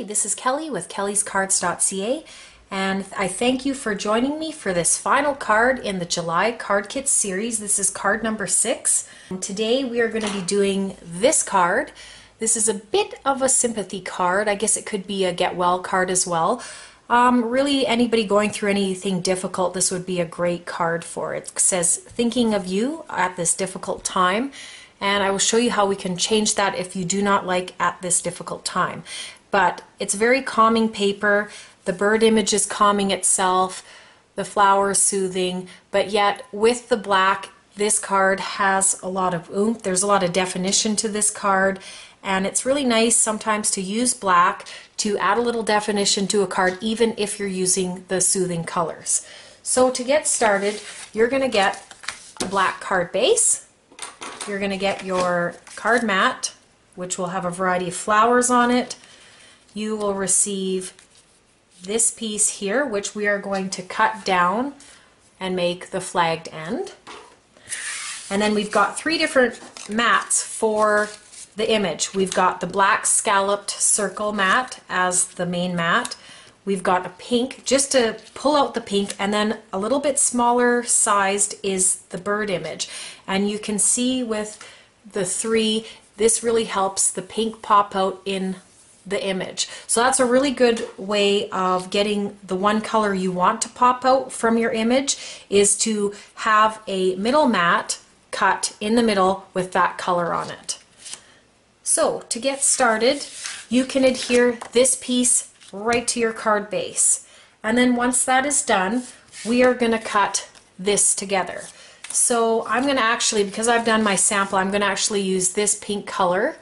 this is Kelly with Kellyscards.ca, and I thank you for joining me for this final card in the July card kit series. This is card number 6. Today we are going to be doing this card. This is a bit of a sympathy card. I guess it could be a get well card as well. Really, anybody going through anything difficult, this would be a great card for. It says, thinking of you at this difficult time. And I will show you how we can change that if you do not like at this difficult time. But it's very calming paper. The bird image is calming itself. The flower is soothing. But yet with the black, this card has a lot of oomph. There's a lot of definition to this card. And it's really nice sometimes to use black to add a little definition to a card, even if you're using the soothing colors. So to get started, you're going to get a black card base. You're going to get your card mat, which will have a variety of flowers on it. You will receive this piece here, which we are going to cut down and make the flagged end. And then we've got 3 different mats for the image. We've got the black scalloped circle mat as the main mat. We've got a pink, just to pull out the pink, and then a little bit smaller sized is the bird image. And you can see with the 3, this really helps the pink pop out in the image. So that's a really good way of getting the one color you want to pop out from your image, is to have a middle mat cut in the middle with that color on it. So to get started, you can adhere this piece right to your card base. And then once that is done, we are going to cut this together. So I'm going to actually, because I've done my sample, I'm going to actually use this pink color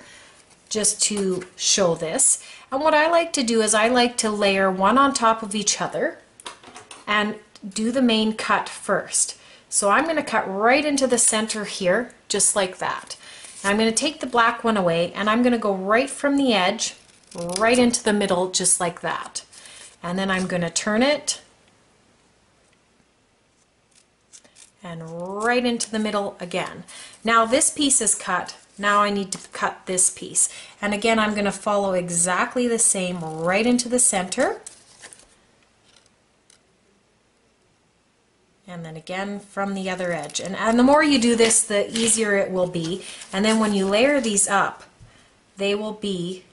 just to show this. And what I like to do is I like to layer one on top of each other and do the main cut first. So I'm going to cut right into the center here, just like that. And I'm going to take the black one away, and I'm going to go right from the edge right into the middle, just like that. And then I'm going to turn it and right into the middle again. Now this piece is cut. Now I need to cut this piece. And again, I'm going to follow exactly the same right into the center. And then again from the other edge. And the more you do this, the easier it will be. And then when you layer these up, they will be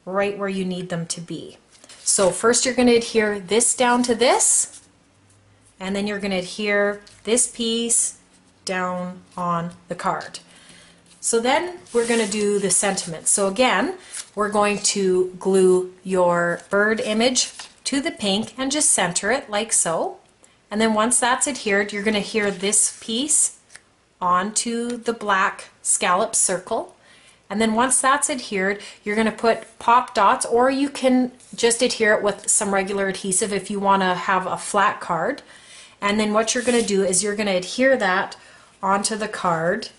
right where you need them to be. So first you're going to adhere this down to this, and then you're going to adhere this piece down on the card. So then we're going to do the sentiment. So again, we're going to glue your bird image to the pink and just center it like so. And then once that's adhered, you're going to adhere this piece onto the black scallop circle. And then once that's adhered, you're going to put pop dots, or you can just adhere it with some regular adhesive if you want to have a flat card. And then what you're going to do is you're going to adhere that onto the card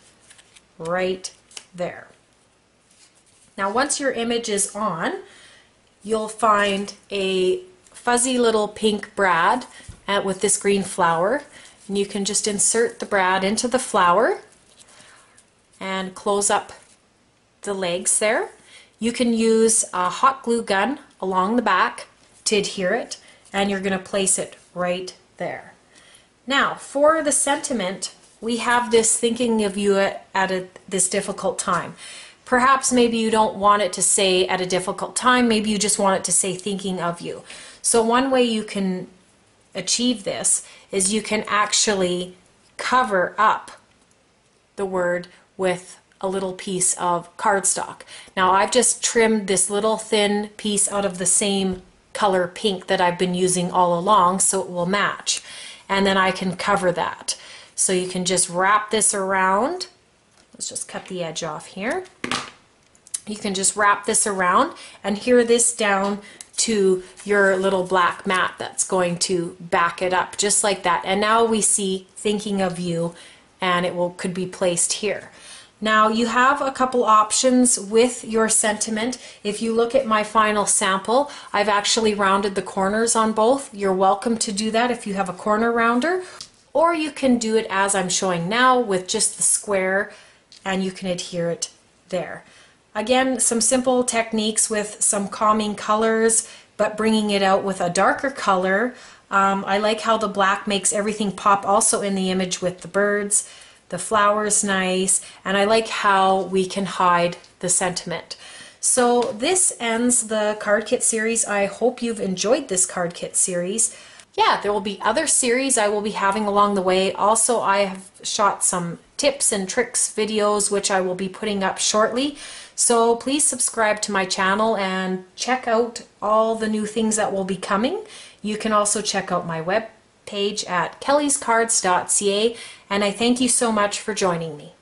right there. Now once your image is on, you'll find a fuzzy little pink brad with this green flower. And you can just insert the brad into the flower and close up the legs there. You can use a hot glue gun along the back to adhere it, and you're going to place it right there. Now for the sentiment, we have this thinking of you at this difficult time. Perhaps maybe you don't want it to say at a difficult time, maybe you just want it to say thinking of you. So one way you can achieve this is you can actually cover up the word with a little piece of cardstock. Now I've just trimmed this little thin piece out of the same color pink that I've been using all along, so it will match. And then I can cover that. So you can just wrap this around. Let's just cut the edge off here. You can just wrap this around and adhere this down to your little black mat that's going to back it up, just like that. And now we see thinking of you, and it could be placed here. Now you have a couple options with your sentiment. If you look at my final sample, I've actually rounded the corners on both. You're welcome to do that if you have a corner rounder, or you can do it as I'm showing now with just the square, and you can adhere it there. Again, some simple techniques with some calming colors, but bringing it out with a darker color. I like how the black makes everything pop also in the image with the birds. The flower's nice, and I like how we can hide the sentiment. So this ends the card kit series. I hope you've enjoyed this card kit series. Yeah, there will be other series I will be having along the way. Also, I have shot some tips and tricks videos which I will be putting up shortly. So please subscribe to my channel and check out all the new things that will be coming. You can also check out my web page at Kellyscards.ca, and I thank you so much for joining me.